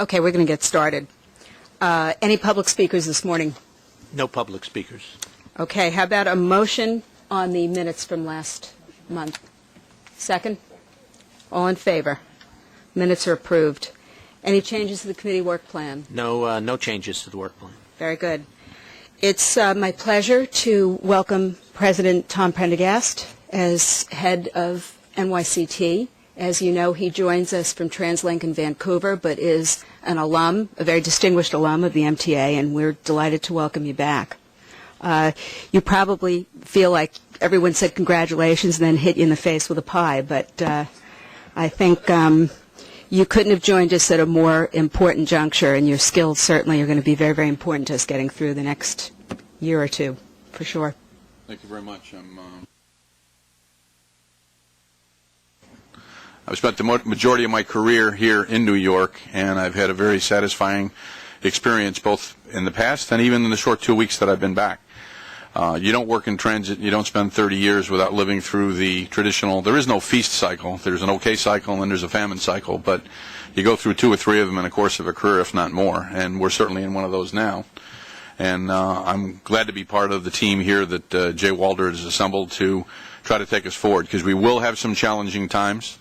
Okay, we're going to get started. Any public speakers this morning? No public speakers. Okay, how about a motion on the minutes from last month? Second? All in favor? Minutes are approved. Any changes to the committee work plan? No changes to the work plan. Very good. It's my pleasure to welcome President Tom Prendergast as head of NYCT. As you know, he joins us from TransLink in Vancouver, but is an alum, a very distinguished alum of the MTA, and we're delighted to welcome you back. You probably feel like everyone said congratulations and then hit you in the face with a pie, but I think you couldn't have joined us at a more important juncture, and your skills certainly are going to be very, very important to us getting through the next year or two, for sure. Thank you very much. I've spent the majority of my career here in New York, and I've had a very satisfying experience both in the past and even in the short 2 weeks that I've been back. You don't work in transit, you don't spend 30 years without living through the traditional, there is no feast cycle, there's an okay cycle and then there's a famine cycle, but you go through 2 or 3 of them in the course of a career, if not more, and we're certainly in one of those now. And I'm glad to be part of the team here that Jay Walder has assembled to try to take us forward, because we will have some challenging times.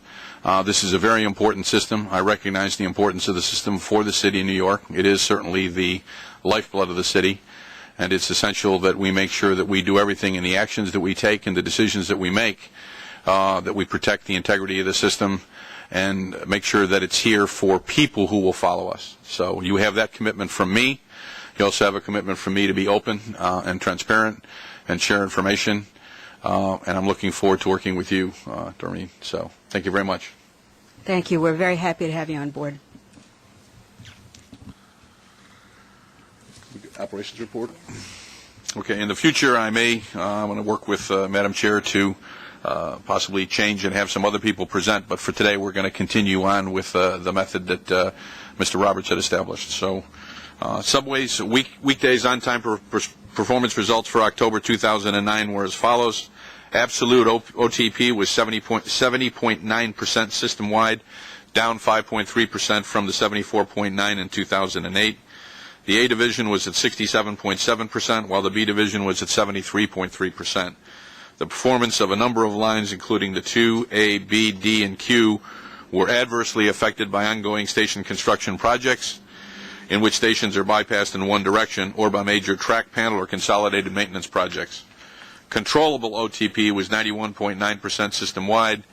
This is a very important system. I recognize the importance of the system for the city of New York. It is certainly the lifeblood of the city, and it's essential that we make sure that we do everything in the actions that we take and the decisions that we make, that we protect the integrity of the system and make sure that it's here for people who will follow us. So you have that commitment from me. You also have a commitment from me to be open and transparent and share information. And I'm looking forward to working with you, Doreen. So thank you very much. Thank you. We're very happy to have you on board. Operations report. Okay. In the future, I'm going to work with Madam Chair to possibly change and have some other people present. But for today, we're going to continue on with the method that Mr. Roberts had established. So, subways weekdays on-time performance results for October 2009 were as follows. Absolute OTP was 70.9% system-wide, down 5.3% from the 74.9% in 2008. The A division was at 67.7%, while the B division was at 73.3%. The performance of a number of lines, including the 2, A, B, D, and Q, were adversely affected by ongoing station construction projects, in which stations are bypassed in one direction, or by major track panel or consolidated maintenance projects. Controllable OTP was 91.9% system-wide,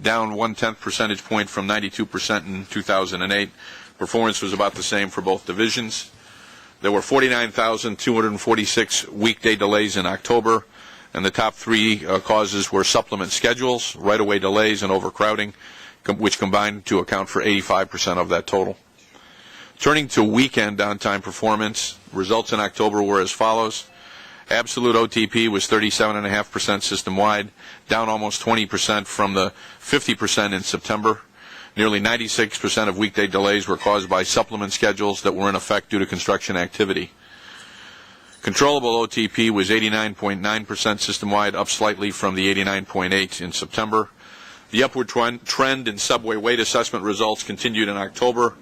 down 0.1 percentage point from 92% in 2008. Performance was about the same for both divisions. There were 49,246 weekday delays in October, and the top 3 causes were supplement schedules, right-of-way delays, and overcrowding, which combined to account for 85% of that total. Turning to weekend downtime performance, results in October were as follows. Absolute OTP was 37.5% system-wide, down almost 20% from the 50% in September. Nearly 96% of weekday delays were caused by supplement schedules that were in effect due to construction activity. Controllable OTP was 89.9% system-wide, up slightly from the 89.8% in September. The upward trend in subway weight assessment results continued in October.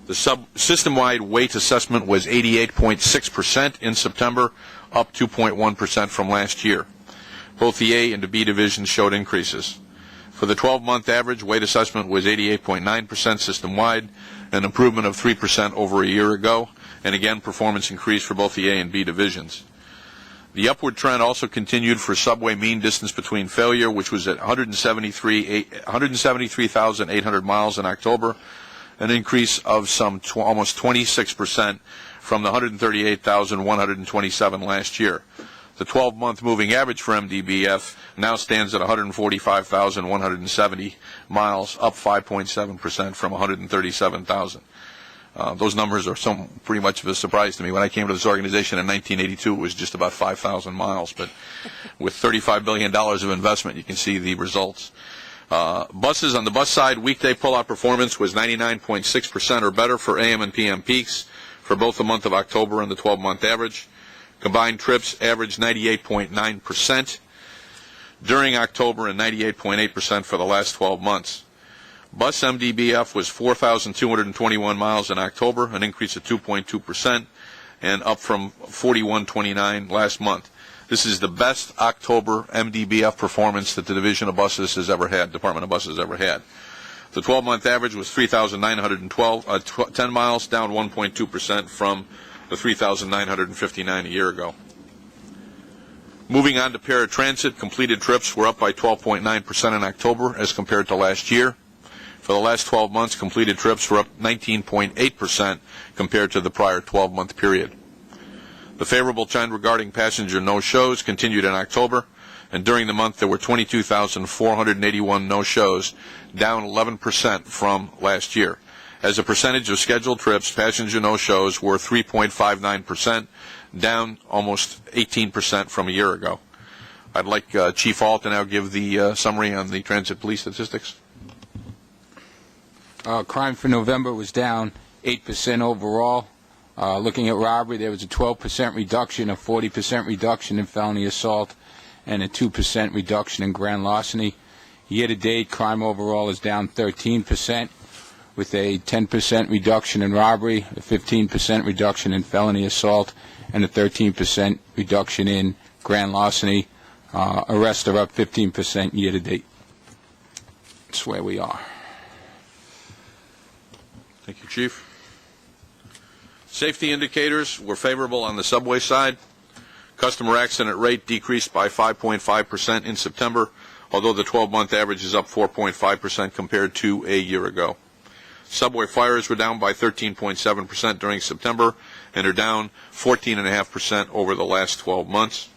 The system-wide weight assessment was 88.6% in September, up 2.1% from last year. Both the A and the B divisions showed increases. For the 12-month average, weight assessment was 88.9% system-wide, an improvement of 3% over a year ago, and again, performance increased for both the A and B divisions. The upward trend also continued for subway mean distance between failure, which was at 173,800 miles in October, an increase of almost 26% from the 138,127 last year. The 12-month moving average for MDBF now stands at 145,170 miles, up 5.7% from 137,000. Those numbers are pretty much of a surprise to me. When I came to this organization in 1982, it was just about 5,000 miles. But with $35 billion of investment, you can see the results. Buses, on the bus side, weekday pull-out performance was 99.6% or better for AM and PM peaks for both the month of October and the 12-month average. Combined trips averaged 98.9% during October and 98.8% for the last 12 months. Bus MDBF was 4,221 miles in October, an increase of 2.2%, and up from 4,129 last month. This is the best October MDBF performance that the Division of Buses has ever had, Department of Buses ever had. The 12-month average was 3,910 miles, down 1.2% from the 3,959 a year ago. Moving on to paratransit, completed trips were up by 12.9% in October as compared to last year. For the last 12 months, completed trips were up 19.8% compared to the prior 12-month period. The favorable trend regarding passenger no-shows continued in October, and during the month there were 22,481 no-shows, down 11% from last year. As a percentage of scheduled trips, passenger no-shows were 3.59%, down almost 18% from a year ago. I'd like Chief Hall to now give the summary on the transit police statistics. Crime for November was down 8% overall. Looking at robbery, there was a 12% reduction, a 40% reduction in felony assault, and a 2% reduction in grand larceny. Year-to-date, crime overall is down 13%, with a 10% reduction in robbery, a 15% reduction in felony assault, and a 13% reduction in grand larceny. Arrests are up 15% year-to-date. That's where we are. Thank you, Chief. Safety indicators were favorable on the subway side. Customer accident rate decreased by 5.5% in September, although the 12-month average is up 4.5% compared to a year ago. Subway fires were down by 13.7% during September and are down 14.5% over the last 12 months.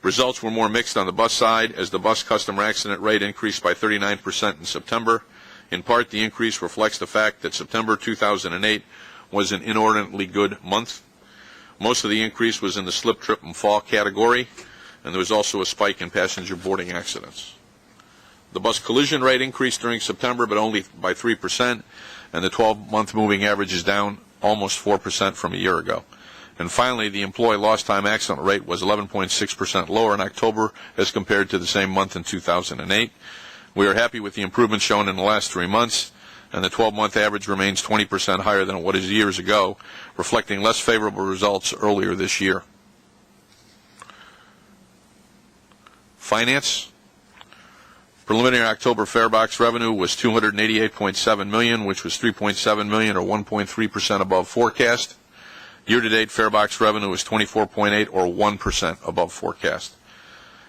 Results were more mixed on the bus side, as the bus customer accident rate increased by 39% in September. In part, the increase reflects the fact that September 2008 was an inordinately good month. Most of the increase was in the slip, trip, and fall category, and there was also a spike in passenger boarding accidents. The bus collision rate increased during September, but only by 3%, and the 12-month moving average is down almost 4% from a year ago. And finally, the employee lost time accident rate was 11.6% lower in October as compared to the same month in 2008. We are happy with the improvements shown in the last 3 months, and the 12-month average remains 20% higher than what is years ago, reflecting less favorable results earlier this year. Finance. Preliminary October fare box revenue was $288.7 million, which was $3.7 million or 1.3% above forecast. Year-to-date fare box revenue was $24.8 or 1% above forecast.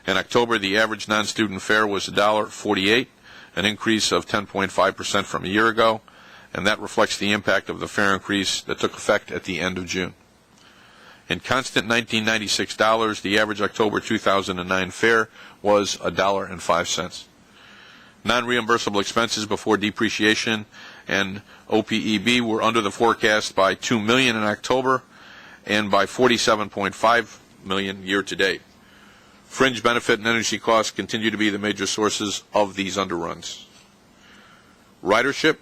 In October, the average non-student fare was $1.48, an increase of 10.5% from a year ago, and that reflects the impact of the fare increase that took effect at the end of June. In constant 1996 dollars, the average October 2009 fare was $1.05. Non-reimbursable expenses before depreciation and OPEB were under the forecast by $2 million in October and by $47.5 million year-to-date. Fringe benefit and energy costs continue to be the major sources of these underruns. Ridership.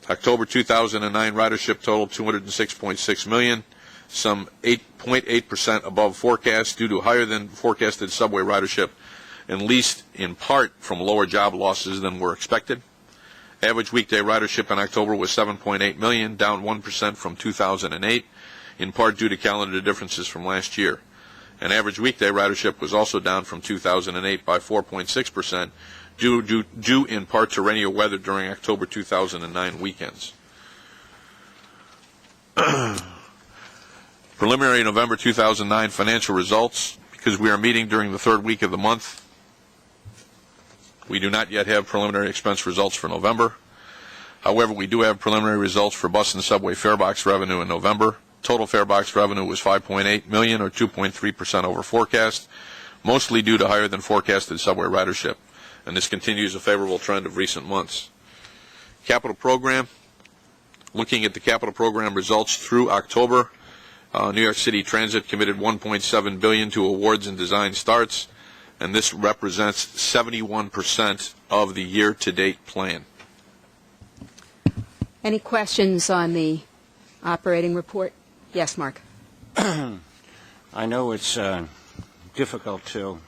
October 2009 ridership totaled 206.6 million, some 8.8% above forecast due to higher than forecasted subway ridership, and least in part from lower job losses than were expected. Average weekday ridership in October was 7.8 million, down 1% from 2008, in part due to calendar differences from last year. And average weekday ridership was also down from 2008 by 4.6%, due in part to rainier weather during October 2009 weekends. Preliminary November 2009 financial results. Because we are meeting during the third week of the month, we do not yet have preliminary expense results for November. However, we do have preliminary results for bus and subway fare box revenue in November. Total fare box revenue was $5.8 million or 2.3% over forecast, mostly due to higher than forecasted subway ridership, and this continues a favorable trend of recent months. Capital program. Looking at the capital program results through October, New York City Transit committed $1.7 billion to awards and design starts, and this represents 71% of the year-to-date plan. Any questions on the operating report? Yes, Mark. I know it's difficult to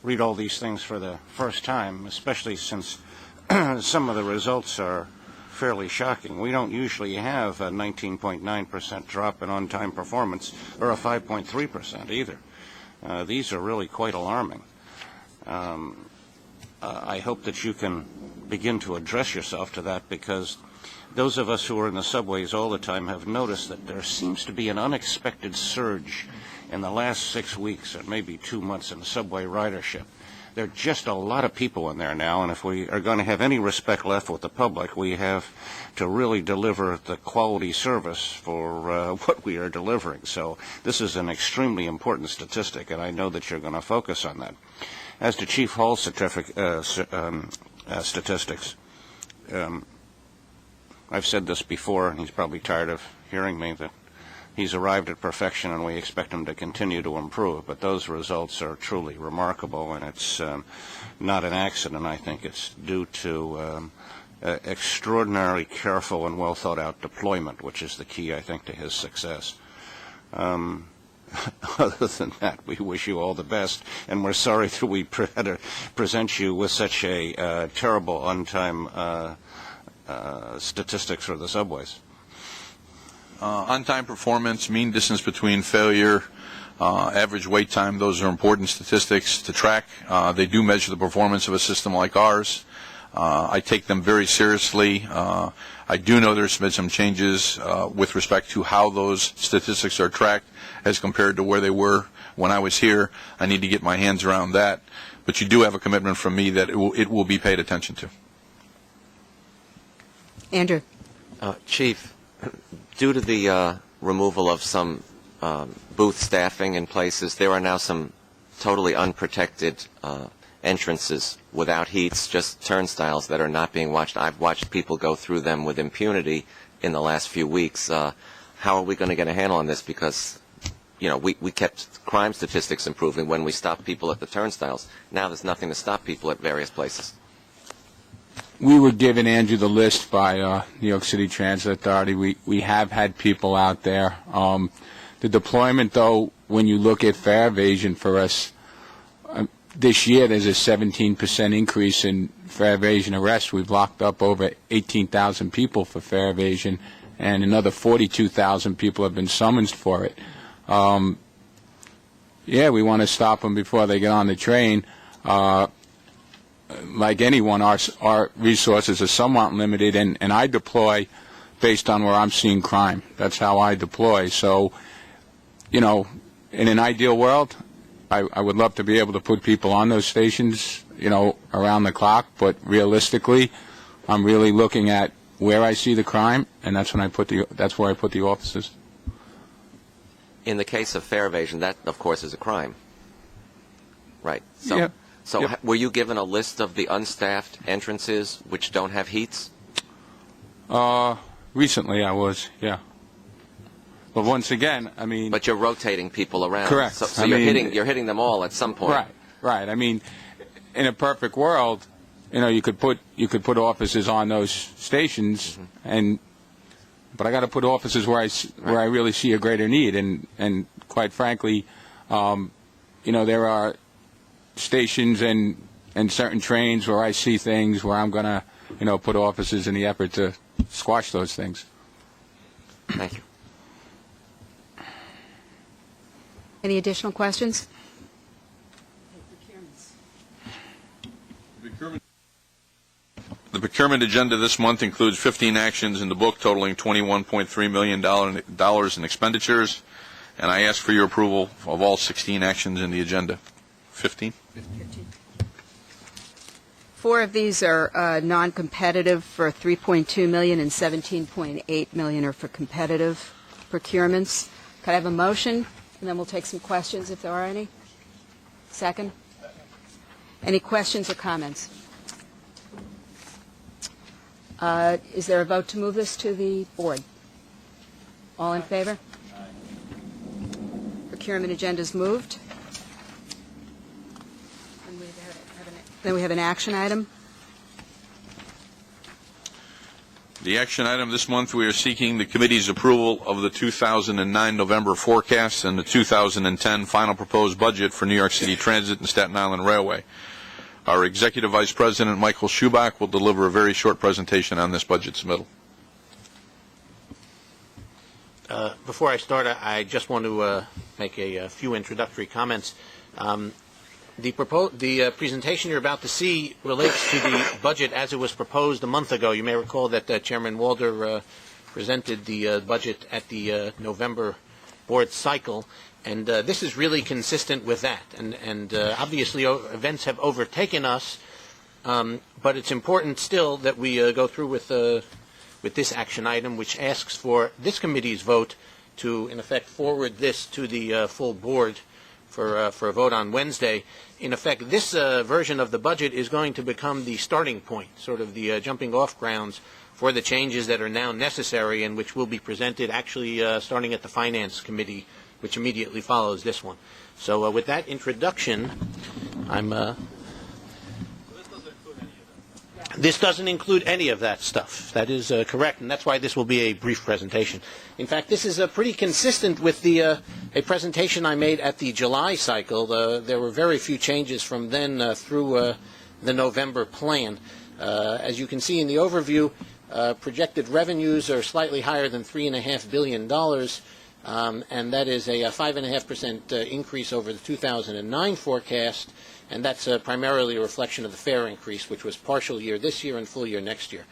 read all these things for the first time, especially since some of the results are fairly shocking. We don't usually have a 19.9% drop in on-time performance or a 5.3% either. These are really quite alarming. I hope that you can begin to address yourself to that, because those of us who are in the subways all the time have noticed that there seems to be an unexpected surge in the last 6 weeks or maybe 2 months in subway ridership. There are just a lot of people in there now, and if we are going to have any respect left with the public, we have to really deliver the quality service for what we are delivering. So this is an extremely important statistic, and I know that you're going to focus on that. As to Chief Hall's statistics, I've said this before, and he's probably tired of hearing me, that he's arrived at perfection and we expect him to continue to improve. But those results are truly remarkable, and it's not an accident. I think it's due to extraordinarily careful and well thought out deployment, which is the key, I think, to his success. Other than that, we wish you all the best, and we're sorry that we had to present you with such a terrible on-time statistics for the subways. On-time performance, mean distance between failure, average wait time, those are important statistics to track. They do measure the performance of a system like ours. I take them very seriously. I do know there's been some changes with respect to how those statistics are tracked as compared to where they were when I was here. I need to get my hands around that. But you do have a commitment from me that it will be paid attention to. Andrew. Chief, due to the removal of some booth staffing in places, there are now some totally unprotected entrances without heats, just turnstiles that are not being watched. I've watched people go through them with impunity in the last few weeks. How are we going to get a handle on this? Because, you know, we kept crime statistics improving when we stopped people at the turnstiles. Now there's nothing to stop people at various places. We were given, Andrew, the list by New York City Transit Authority. We have had people out there. The deployment, though, when you look at fare evasion for us, this year there's a 17% increase in fare evasion arrests. We've locked up over 18,000 people for fare evasion, and another 42,000 people have been summoned for it. Yeah, we want to stop them before they get on the train. Like anyone, our resources are somewhat limited, and I deploy based on where I'm seeing crime. That's how I deploy. So, you know, in an ideal world, I would love to be able to put people on those stations, you know, around the clock, but realistically, I'm really looking at where I see the crime, and that's where I put the officers. In the case of fare evasion, that, of course, is a crime. Right. So, yeah. So Yep. Were you given a list of the unstaffed entrances which don't have heats? Recently I was, yeah. But once again, I mean... But you're rotating people around. Correct. So you're hitting them all at some point. Right. I mean, in a perfect world, you know, you could put officers on those stations, but I got to put officers where I really see a greater need, and quite frankly, you know, there are stations and certain trains where I see things where I'm going to, you know, put officers in the effort to squash those things. Thank you. Any additional questions? The procurement agenda this month includes 15 actions in the book totaling $21.3 million in expenditures, and I ask for your approval of all 16 actions in the agenda. 15? 4 of these are non-competitive for $3.2 million, and $17.8 million are for competitive procurements. Could I have a motion? And then we'll take some questions if there are any. Second? Any questions or comments? Is there a vote to move this to the board? All in favor? Procurement agenda is moved. Then we have an action item. The action item this month, we are seeking the committee's approval of the 2009 November forecast and the 2010 final proposed budget for New York City Transit and Staten Island Railway. Our Executive Vice President, Michael Schubach, will deliver a very short presentation on this budget submittal. Before I start, I just want to make a few introductory comments. The presentation you're about to see relates to the budget as it was proposed a month ago. You may recall that Chairman Walder presented the budget at the November board cycle, and this is really consistent with that. And obviously, events have overtaken us, but it's important still that we go through with this action item, which asks for this committee's vote to, in effect, forward this to the full board for a vote on Wednesday. In effect, this version of the budget is going to become the starting point, sort of the jumping-off grounds for the changes that are now necessary and which will be presented actually starting at the Finance Committee, which immediately follows this one. So with that introduction, This doesn't include any of that stuff. That is correct, and that's why this will be a brief presentation. In fact, this is pretty consistent with a presentation I made at the July cycle. There were very few changes from then through the November plan. As you can see in the overview, projected revenues are slightly higher than $3.5 billion, and that is a 5.5% increase over the 2009 forecast. And that's primarily a reflection of the fare increase, which was partial year this year and full year next year.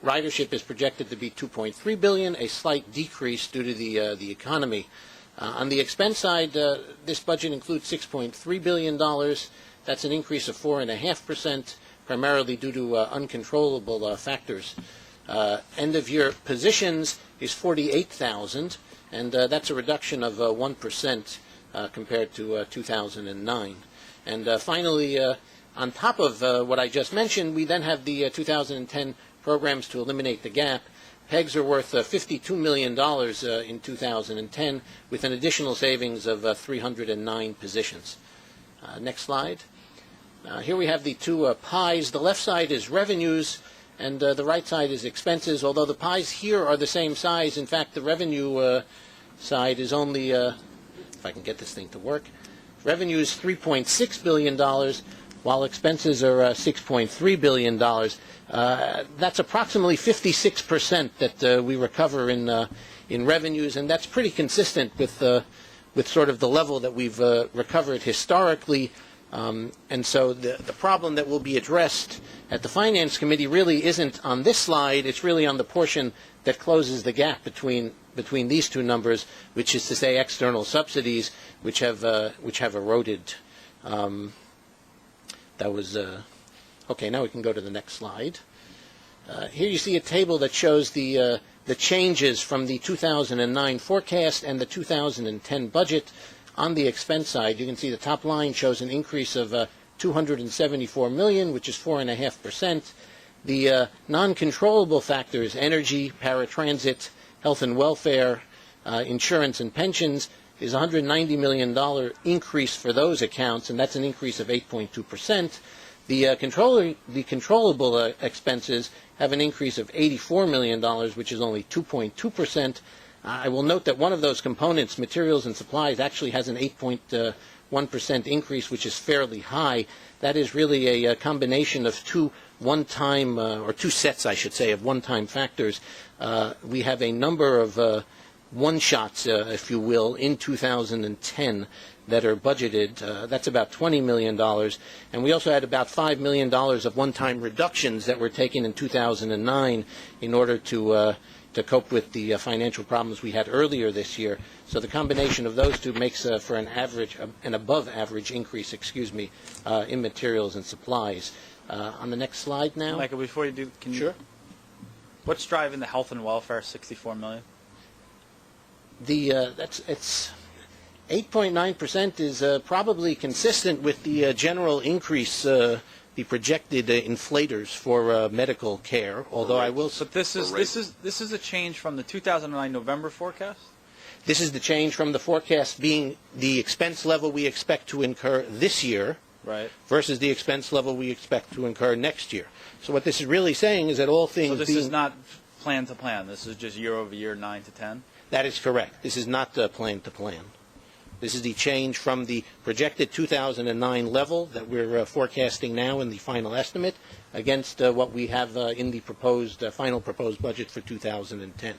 Ridership is projected to be $2.3 billion, a slight decrease due to the economy. On the expense side, this budget includes $6.3 billion. That's an increase of 4.5%, primarily due to uncontrollable factors. End-of-year positions is 48,000, and that's a reduction of 1% compared to 2009. And finally, on top of what I just mentioned, we then have the 2010 programs to eliminate the gap. PEGs are worth $52 million in 2010, with an additional savings of 309 positions. Next slide. Here we have the two pies. The left side is revenues, and the right side is expenses. Although the pies here are the same size, in fact, the revenue side is only, if I can get this thing to work, revenue is $3.6 billion, while expenses are $6.3 billion. That's approximately 56% that we recover in revenues, and that's pretty consistent with sort of the level that we've recovered historically. And so the problem that will be addressed at the Finance Committee really isn't on this slide. It's really on the portion that closes the gap between these two numbers, which is to say external subsidies, which have eroded. That was okay. Now we can go to the next slide. Here you see a table that shows the changes from the 2009 forecast and the 2010 budget. On the expense side, you can see the top line shows an increase of $274 million, which is 4.5%. The non-controllable factors, energy, paratransit, health and welfare, insurance and pensions, is a $190 million increase for those accounts, and that's an increase of 8.2%. The controllable expenses have an increase of $84 million, which is only 2.2%. I will note that one of those components, materials and supplies, actually has an 8.1% increase, which is fairly high. That is really a combination of two sets, I should say, of one-time factors. We have a number of one-shots, if you will, in 2010 that are budgeted. That's about $20 million. And we also had about $5 million of one-time reductions that were taken in 2009 in order to cope with the financial problems we had earlier this year. So the combination of those two makes for an above-average increase, in materials and supplies. On the next slide now. Michael, before you do, Sure. What's driving the health and welfare $64 million? It's 8.9% is probably consistent with the general increase, the projected inflators for medical care. Although I will. But this is a change from the 2009 November forecast. This is the change from the forecast being the expense level we expect to incur this year, right, versus the expense level we expect to incur next year. So what this is really saying is that all things. So this is not plan to plan. This is just year over year, 9 to 10. That is correct. This is not plan to plan. This is the change from the projected 2009 level that we're forecasting now in the final estimate against what we have in the final proposed budget for 2010.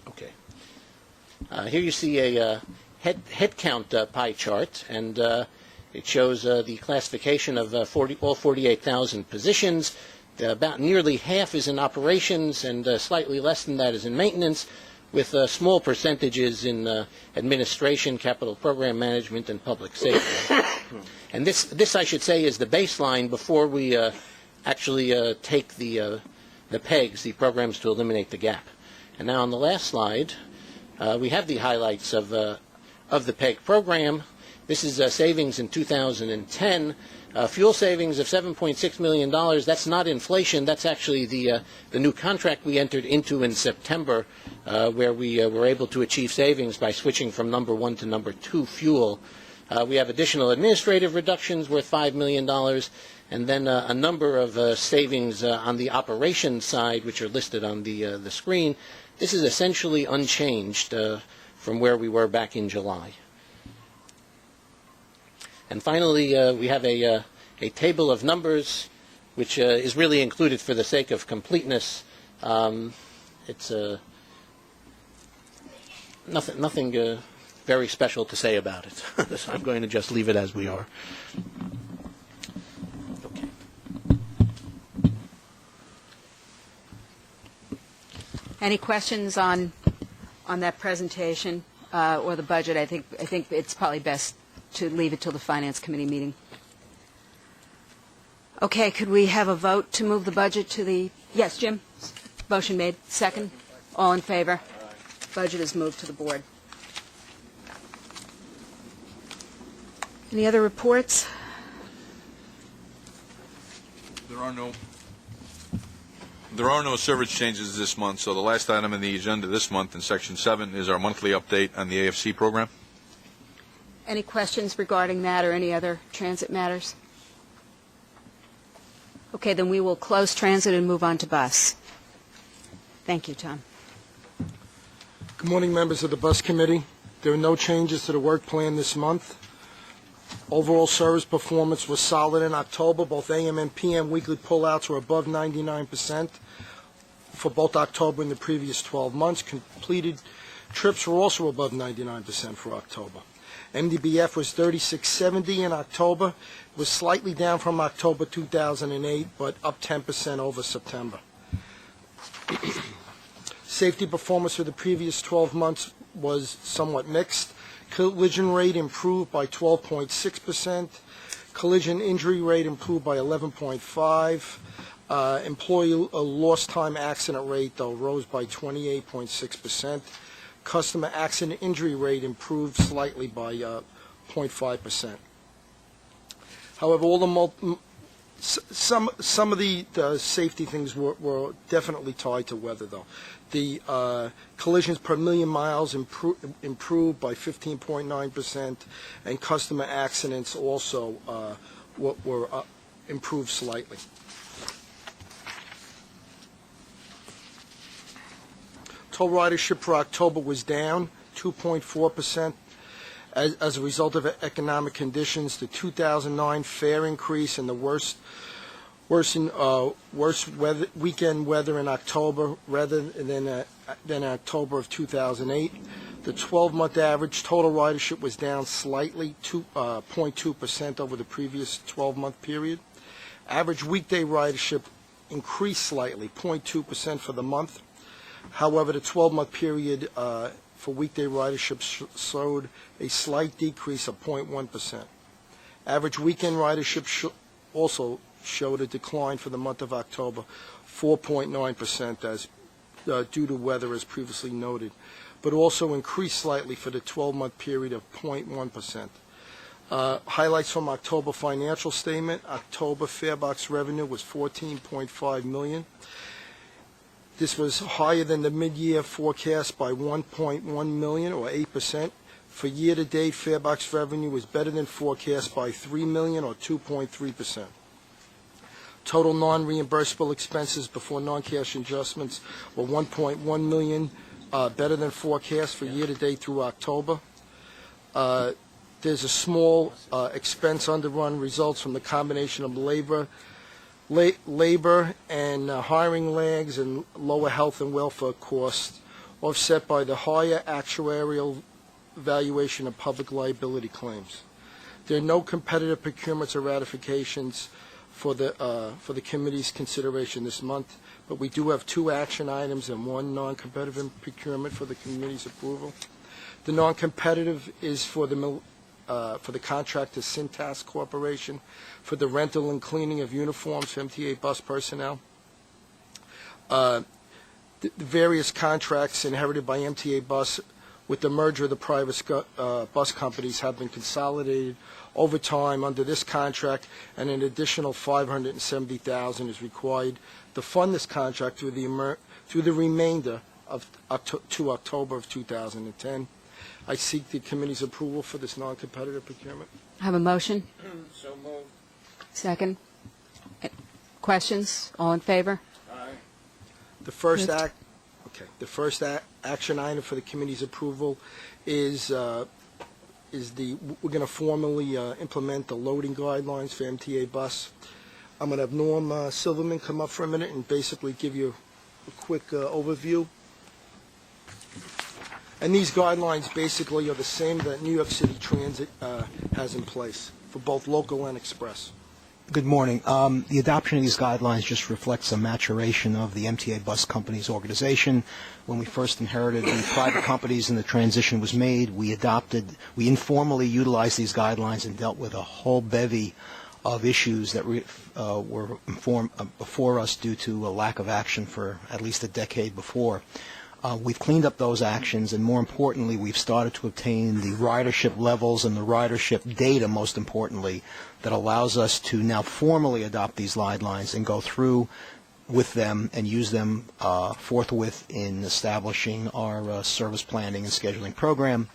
Okay. Here you see a head count pie chart, and it shows the classification of all 48,000 positions. About nearly half is in operations, and slightly less than that is in maintenance, with small percentages in administration, capital program management, and public safety. And this, I should say, is the baseline before we actually take the PEGs, the programs to eliminate the gap. And now on the last slide, we have the highlights of the PEG program. This is savings in 2010. Fuel savings of $7.6 million. That's not inflation. That's actually the new contract we entered into in September, where we were able to achieve savings by switching from number 1 to number 2 fuel. We have additional administrative reductions worth $5 million, and then a number of savings on the operations side, which are listed on the screen. This is essentially unchanged from where we were back in July. And finally, we have a table of numbers, which is really included for the sake of completeness. It's nothing very special to say about it. So I'm going to just leave it as we are. Okay. Any questions on that presentation or the budget? I think it's probably best to leave it till the Finance Committee meeting. Okay, could we have a vote to move the budget to the... Yes, Jim? Motion made. Second? All in favor? Budget is moved to the board. Any other reports? There are no service changes this month, so the last item in the agenda this month in Section 7 is our monthly update on the AFC program. Any questions regarding that or any other transit matters? Okay, then we will close transit and move on to bus. Thank you, Tom. Good morning, members of the Bus Committee. There are no changes to the work plan this month. Overall service performance was solid in October. Both AM and PM weekly pullouts were above 99% for both October and the previous 12 months. Completed trips were also above 99% for October. MDBF was 3670 in October, was slightly down from October 2008, but up 10% over September. Safety performance for the previous 12 months was somewhat mixed. Collision rate improved by 12.6%. Collision injury rate improved by 11.5%. Employee lost time accident rate, though, rose by 28.6%. Customer accident injury rate improved slightly by 0.5%. However, all the some of the safety things were definitely tied to weather, though. The collisions per million miles improved by 15.9%, and customer accidents also were improved slightly. Total ridership for October was down 2.4% as a result of economic conditions. The 2009 fare increase and the worse weekend weather in October rather than October of 2008. The 12-month average total ridership was down slightly, 0.2% over the previous 12-month period. Average weekday ridership increased slightly, 0.2% for the month. However, the 12-month period for weekday ridership showed a slight decrease of 0.1%. Average weekend ridership also showed a decline for the month of October, 4.9% as due to weather, as previously noted, but also increased slightly for the 12-month period of 0.1%. Highlights from October financial statement: October farebox revenue was $14.5 million. This was higher than the mid-year forecast by $1.1 million, or 8%. For year-to-date, farebox revenue was better than forecast by $3 million, or 2.3%. Total non-reimbursable expenses before non-cash adjustments were $1.1 million, better than forecast for year-to-date through October. There's a small expense underrun results from the combination of labor and hiring lags and lower health and welfare costs, offset by the higher actuarial valuation of public liability claims. There are no competitive procurements or ratifications for the committee's consideration this month, but we do have 2 action items and 1 non-competitive procurement for the committee's approval. The non-competitive is for the contract to Cintas Corporation for the rental and cleaning of uniforms for MTA bus personnel. The various contracts inherited by MTA Bus with the merger of the private bus companies have been consolidated over time under this contract, and an additional $570,000 is required to fund this contract through the remainder of to October of 2010. I seek the committee's approval for this non-competitive procurement. I have a motion. So moved. Second. Questions? All in favor? The first action item for the committee's approval is we're going to formally implement the loading guidelines for MTA Bus. I'm going to have Norm Silverman come up for a minute and basically give you a quick overview. And these guidelines basically are the same that New York City Transit has in place for both local and express. Good morning. The adoption of these guidelines just reflects a maturation of the MTA Bus Company's organization. When we first inherited the private companies and the transition was made, we informally utilized these guidelines and dealt with a whole bevy of issues that were before us due to a lack of action for at least a decade before. We've cleaned up those actions, and more importantly, we've started to obtain the ridership levels and the ridership data, most importantly, that allows us to now formally adopt these guidelines and go through with them and use them forthwith in establishing our service planning and scheduling program.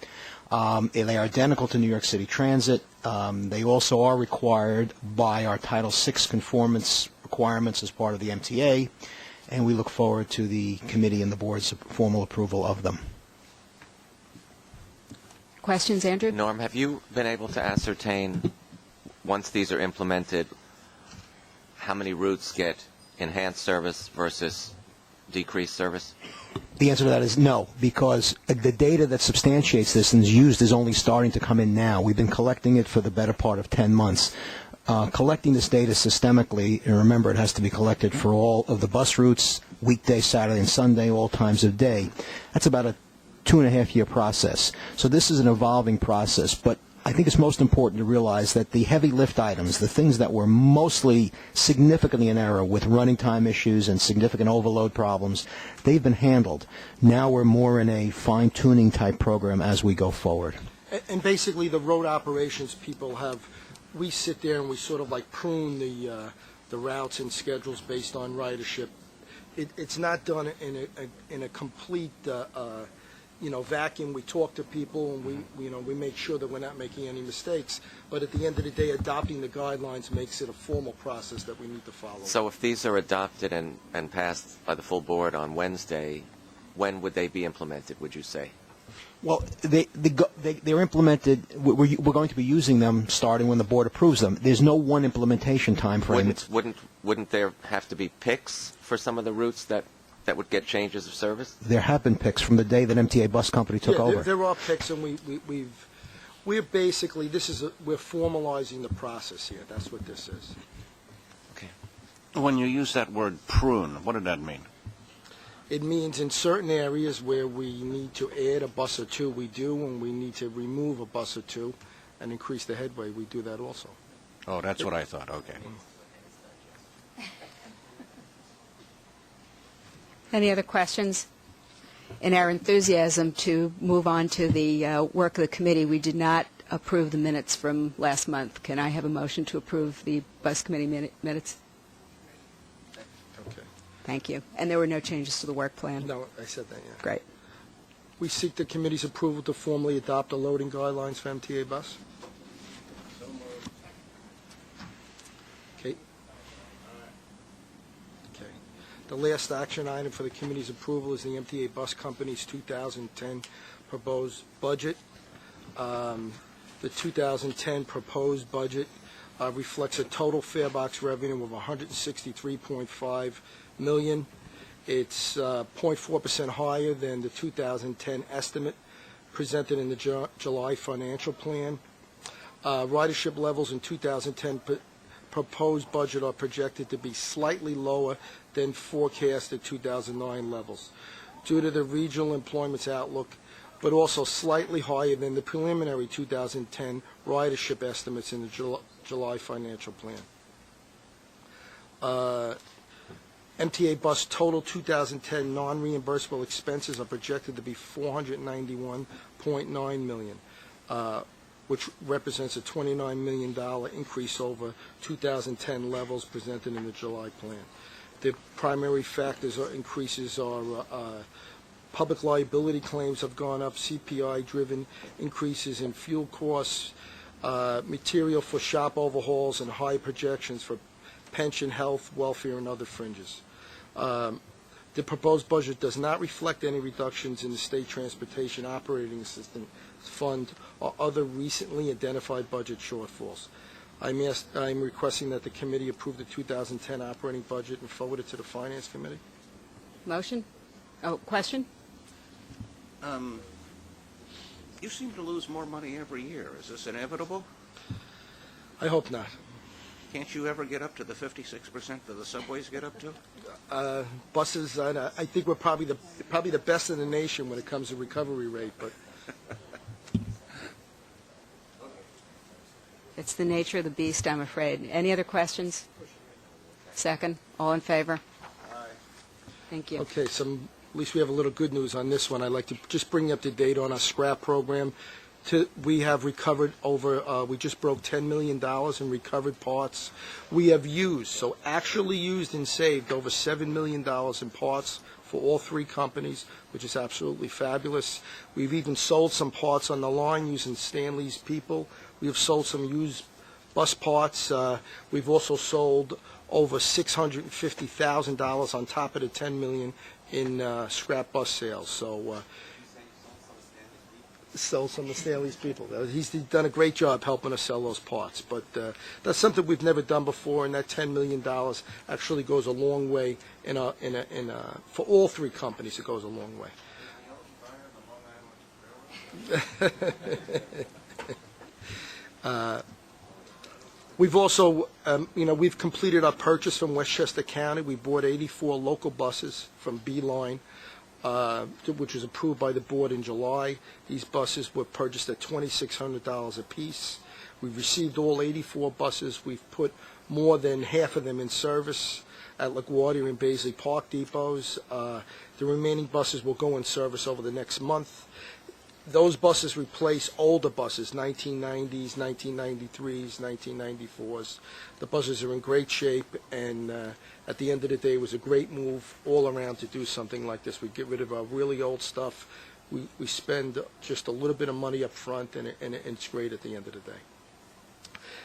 They are identical to New York City Transit. They also are required by our Title VI conformance requirements as part of the MTA, and we look forward to the committee and the board's formal approval of them. Questions, Andrew? Norm, have you been able to ascertain, once these are implemented, how many routes get enhanced service versus decreased service? The answer to that is no, because the data that substantiates this and is used is only starting to come in now. We've been collecting it for the better part of 10 months. Collecting this data systemically, and remember it has to be collected for all of the bus routes, weekday, Saturday, and Sunday, all times of day. That's about a 2.5-year process. So this is an evolving process, but I think it's most important to realize that the heavy lift items, the things that were mostly significantly in error with running time issues and significant overload problems, they've been handled. Now we're more in a fine-tuning type program as we go forward. And basically the road operations people we sit there and we sort of like prune the routes and schedules based on ridership. It's not done in a complete vacuum. We talk to people and we make sure that we're not making any mistakes. But at the end of the day, adopting the guidelines makes it a formal process that we need to follow. So if these are adopted and passed by the full board on Wednesday, when would they be implemented, would you say? Well, they're implemented. We're going to be using them starting when the board approves them. There's no one implementation time frame. Wouldn't there have to be picks for some of the routes that would get changes of service? There have been picks from the day that MTA Bus Company took over. There are picks, and we're basically we're formalizing the process here. That's what this is. Okay. When you use that word prune, what did that mean? It means in certain areas where we need to add a bus or two, we do, and we need to remove a bus or two and increase the headway, we do that also. Oh, that's what I thought. Okay. Any other questions? In our enthusiasm to move on to the work of the committee, we did not approve the minutes from last month. Can I have a motion to approve the bus committee minutes? Okay. Thank you. And there were no changes to the work plan? No, I said that, yeah. Great. We seek the committee's approval to formally adopt the loading guidelines for MTA Bus. Okay. The last action item for the committee's approval is the MTA Bus Company's 2010 proposed budget. The 2010 proposed budget reflects a total fare box revenue of $163.5 million. It's 0.4% higher than the 2010 estimate presented in the July financial plan. Ridership levels in 2010 proposed budget are projected to be slightly lower than forecasted 2009 levels due to the regional employment outlook, but also slightly higher than the preliminary 2010 ridership estimates in the July financial plan. MTA Bus total 2010 non-reimbursable expenses are projected to be $491.9 million, which represents a $29 million increase over 2010 levels presented in the July plan. The primary factors or increases are public liability claims have gone up, CPI-driven increases in fuel costs, material for shop overhauls, and high projections for pension, health, welfare, and other fringes. The proposed budget does not reflect any reductions in the State Transportation Operating Assistance Fund or other recently identified budget shortfalls. I'm requesting that the committee approve the 2010 operating budget and forward it to the Finance Committee. Motion? Oh, question? You seem to lose more money every year. Is this inevitable? I hope not. Can't you ever get up to the 56% that the subways get up to? Buses, I think we're probably the best in the nation when it comes to recovery rate, but It's the nature of the beast, I'm afraid. Any other questions? Second. All in favor? Thank you. okay, at least we have a little good news on this one. I'd like to just bring you up to date on our scrap program. We have recovered we just broke $10 million in recovered parts. We have actually used and saved over $7 million in parts for all three companies, which is absolutely fabulous. We've even sold some parts on the line using Stanley's people. We have sold some used bus parts. We've also sold over $650,000 on top of the $10 million in scrap bus sales. So sell some of Stanley's people. He's done a great job helping us sell those parts. But that's something we've never done before, and that $10 million actually goes a long way for all three companies. It goes a long way. We've also, we've completed our purchase from Westchester County. We bought 84 local buses from B-Line, which was approved by the board in July. These buses were purchased at $2,600 apiece. We've received all 84 buses. We've put more than half of them in service at LaGuardia and Baisley Park depots. The remaining buses will go in service over the next month. Those buses replace older buses, 1990s, 1993s, 1994s. The buses are in great shape, and at the end of the day, it was a great move all around to do something like this. We get rid of our really old stuff. We spend just a little bit of money up front, and it's great at the end of the day.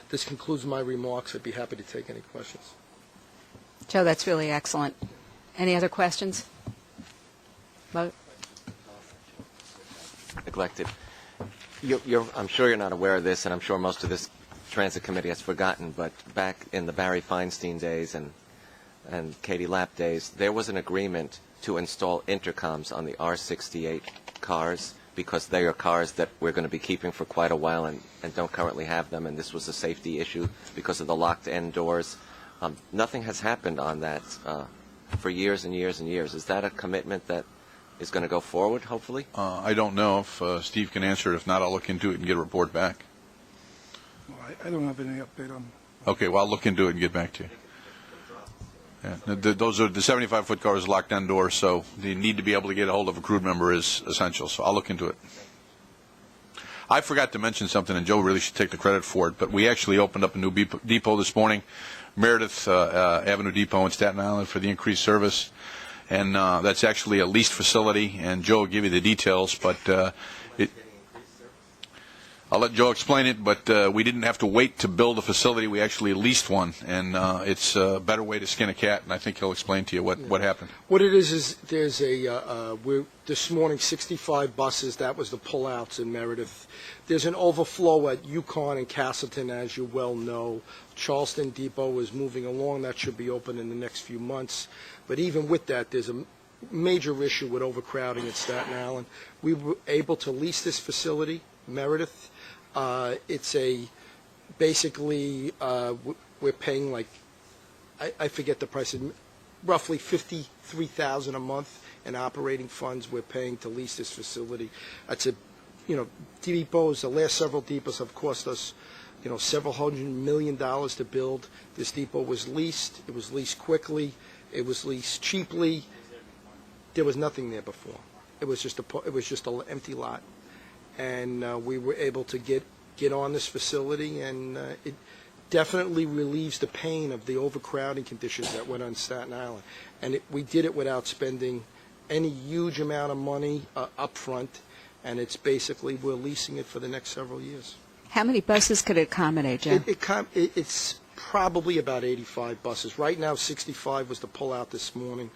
This concludes my remarks. I'd be happy to take any questions. Joe, that's really excellent. Any other questions? Vote. Neglected. I'm sure you're not aware of this, and I'm sure most of this Transit Committee has forgotten, but back in the Barry Feinstein days and Katie Lapp days, there was an agreement to install intercoms on the R68 cars because they are cars that we're going to be keeping for quite a while and don't currently have them, and this was a safety issue because of the locked end doors. Nothing has happened on that for years and years and years. Is that a commitment that is going to go forward, hopefully? I don't know if Steve can answer it. If not, I'll look into it and get a report back. Well, I don't have any update on. Okay, well, I'll look into it and get back to you. Yeah, those are the 75-foot cars, locked end doors, so the need to be able to get a hold of a crew member is essential. So I'll look into it. I forgot to mention something, and Joe really should take the credit for it, but we actually opened up a new depot this morning, Meredith Avenue Depot in Staten Island, for the increased service. And that's actually a leased facility, and Joe will give you the details, but I'll let Joe explain it, but we didn't have to wait to build a facility. We actually leased one, and it's a better way to skin a cat, and I think he'll explain to you what happened. What it is there's we're this morning 65 buses. That was the pullouts in Meredith. There's an overflow at Yukon and Castleton, as you well know. Charleston Depot is moving along. That should be open in the next few months. But even with that, there's a major issue with overcrowding at Staten Island. We were able to lease this facility, Meredith. It's basically we're paying like, I forget the price, roughly $53,000 a month in operating funds we're paying to lease this facility. It's depots, the last several depots have cost us, several $100 million to build. This depot was leased. It was leased quickly. It was leased cheaply. There was nothing there before. It was just an empty lot. And we were able to get on this facility, and it definitely relieves the pain of the overcrowding conditions that went on Staten Island. And we did it without spending any huge amount of money up front, and it's basically we're leasing it for the next several years. How many buses could it accommodate, Jim? It's probably about 85 buses. Right now, 65 was the pullout this morning.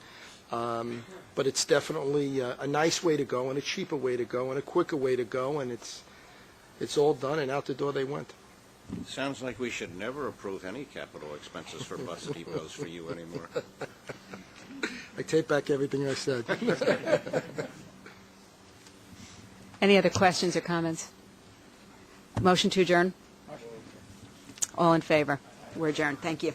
But it's definitely a nice way to go, and a cheaper way to go, and a quicker way to go, and it's all done, and out the door they went. Sounds like we should never approve any capital expenses for bus depots for you anymore. I take back everything I said. Any other questions or comments? Motion to adjourn? All in favor? We're adjourned. Thank you.